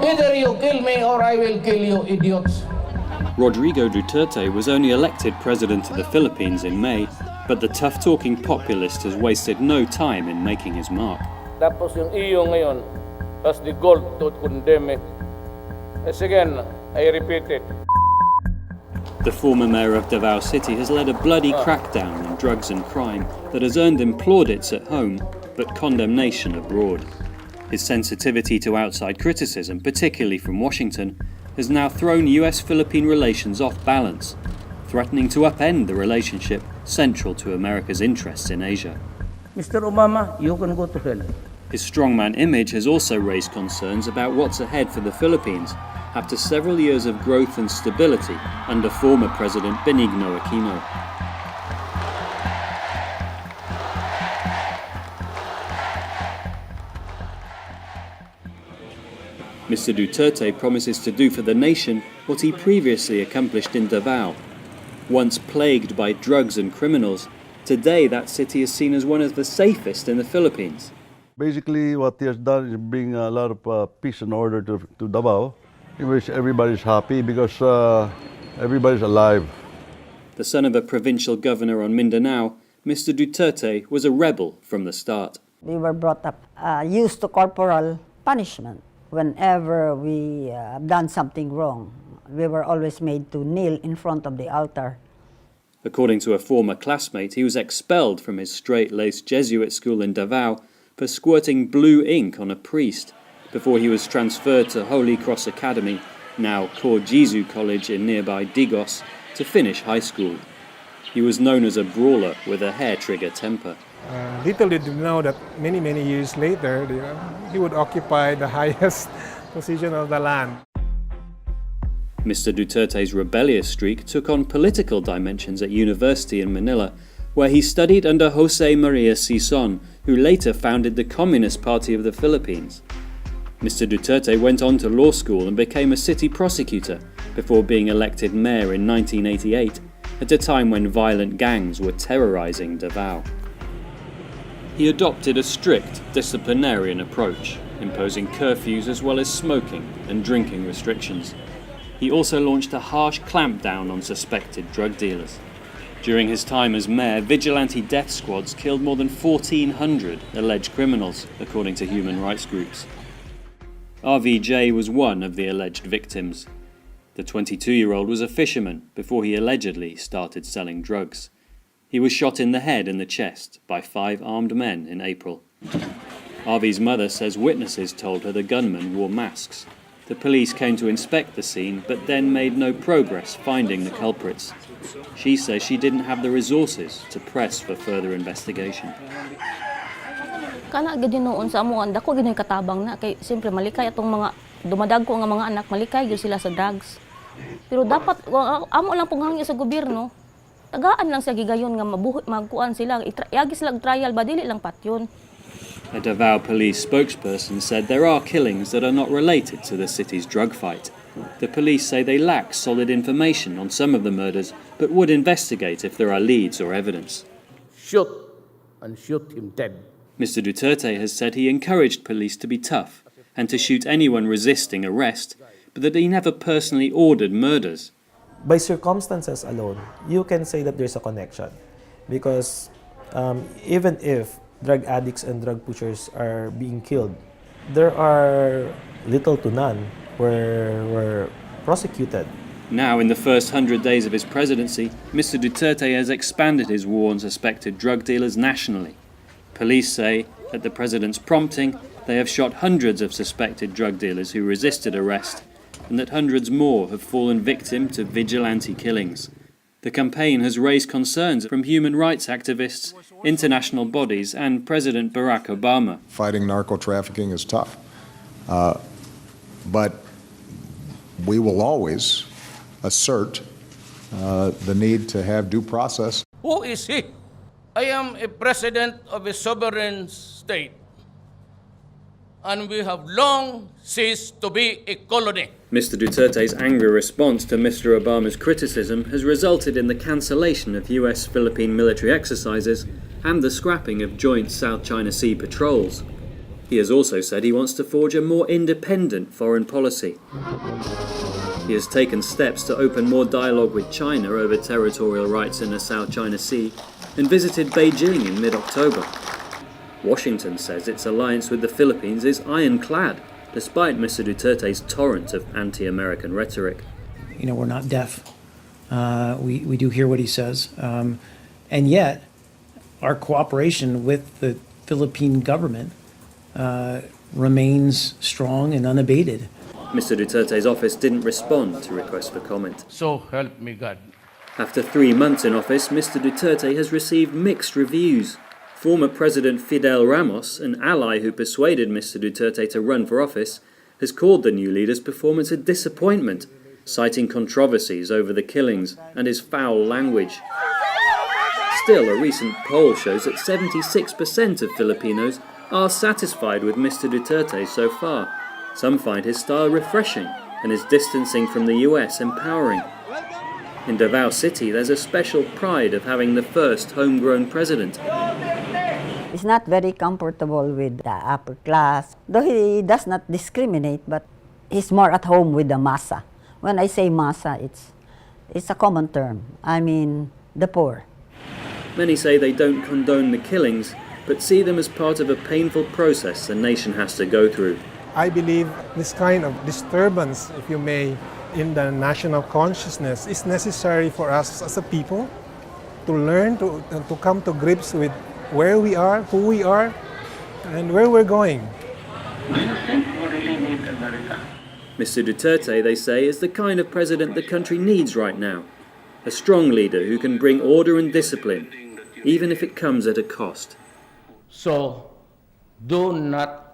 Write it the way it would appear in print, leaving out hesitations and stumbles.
Either you kill me or I will kill you, idiots. Rodrigo Duterte was only elected president of the Philippines in May, but the tough-talking populist has wasted no time in making his mark. Tapos yung iyo ngayon, as the goal to condemn it. As again, I repeat it. The former mayor of Davao City has led a bloody crackdown on drugs and crime that has earned him plaudits at home, but condemnation abroad. His sensitivity to outside criticism, particularly from Washington, has now thrown US-Philippine relations off balance, threatening to upend the relationship central to America's interests in Asia. Mr. Obama, you can go to hell. His strongman image has also raised concerns about what's ahead for the Philippines after several years of growth and stability under former President Benigno Aquino. Mr. Duterte promises to do for the nation what he previously accomplished in Davao. Once plagued by drugs and criminals, today that city is seen as one of the safest in the Philippines. Basically, what he has done is bring a lot of peace and order to Davao. He wish everybody's happy because everybody's alive. The son of a provincial governor on Mindanao, Mr. Duterte was a rebel from the start. We were brought up used to corporal punishment. Whenever we have done something wrong, we were always made to kneel in front of the altar. According to a former classmate, he was expelled from his straight-laced Jesuit school in Davao for squirting blue ink on a priest before he was transferred to Holy Cross Academy, now Cor Jesu College in nearby Digos, to finish high school. He was known as a brawler with a hair-trigger temper. Little did you know that many years later, he would occupy the highest position of the land. Mr. Duterte's rebellious streak took on political dimensions at university in Manila, where he studied under Jose Maria Sison, who later founded the Communist Party of the Philippines. Mr. Duterte went on to law school and became a city prosecutor before being elected mayor in 1988, at a time when violent gangs were terrorizing Davao. He adopted a strict disciplinarian approach, imposing curfews as well as smoking and drinking restrictions. He also launched a harsh clampdown on suspected drug dealers. During his time as mayor, vigilante death squads killed more than 1,400 alleged criminals, according to human rights groups. RVJ was one of the alleged victims. The 22-year-old was a fisherman before he allegedly started selling drugs. He was shot in the head and the chest by 5 armed men in April. RV's mother says witnesses told her the gunmen wore masks. The police came to inspect the scene, but then made no progress finding the culprits. She says she didn't have the resources to press for further investigation. Kana gid noon sa amo dako gid katabang na kay siyempre malikay atong mga dumadagko nga mga anak malikay gyud sila sa drugs. Pero dapat amo lang pong hangyo sa gobyerno. Tagaan lang sa gigayon nga mabuhi magkuan sila iagi sila trial ba dili lang patyon. A Davao police spokesperson said there are killings that are not related to the city's drug fight. The police say they lack solid information on some of the murders, but would investigate if there are leads or evidence. Shoot and shoot him dead. Mr. Duterte has said he encouraged police to be tough and to shoot anyone resisting arrest, but that he never personally ordered murders. By circumstances alone, you can say that there's a connection. Because even if drug addicts and drug pushers are being killed, there are little to none were prosecuted. Now, in the first 100 days of his presidency, Mr. Duterte has expanded his war on suspected drug dealers nationally. Police say, at the president's prompting, they have shot hundreds of suspected drug dealers who resisted arrest, and that hundreds more have fallen victim to vigilante killings. The campaign has raised concerns from human rights activists, international bodies, and President Barack Obama. Fighting narco-trafficking is tough, but we will always assert the need to have due process. Who is he? I am a president of a sovereign state, and we have long ceased to be a colony. Mr. Duterte's angry response to Mr. Obama's criticism has resulted in the cancellation of US-Philippine military exercises and the scrapping of joint South China Sea patrols. He has also said he wants to forge a more independent foreign policy. He has taken steps to open more dialogue with China over territorial rights in the South China Sea and visited Beijing in mid-October. Washington says its alliance with the Philippines is ironclad, despite Mr. Duterte's torrent of anti-American rhetoric. You know, we're not deaf. We do hear what he says. And yet, our cooperation with the Philippine government remains strong and unabated. Mr. Duterte's office didn't respond to requests for comment. So help me God. After 3 months in office, Mr. Duterte has received mixed reviews. Former President Fidel Ramos, an ally who persuaded Mr. Duterte to run for office, has called the new leader's performance a disappointment, citing controversies over the killings and his foul language. Still, a recent poll shows that 76% of Filipinos are satisfied with Mr. Duterte so far. Some find his style refreshing and his distancing from the US empowering. In Davao City, there's a special pride of having the first homegrown president. He's not very comfortable with the upper class, though he does not discriminate, but he's more at home with the masa. When I say masa, it's a common term. I mean the poor. Many say they don't condone the killings, but see them as part of a painful process the nation has to go through. I believe this kind of disturbance, if you may, in the national consciousness is necessary for us as a people to learn to come to grips with where we are, who we are, and where we're going. Do you think we really need America? Mr. Duterte, they say, is the kind of president the country needs right now. A strong leader who can bring order and discipline, even if it comes at a cost. So do not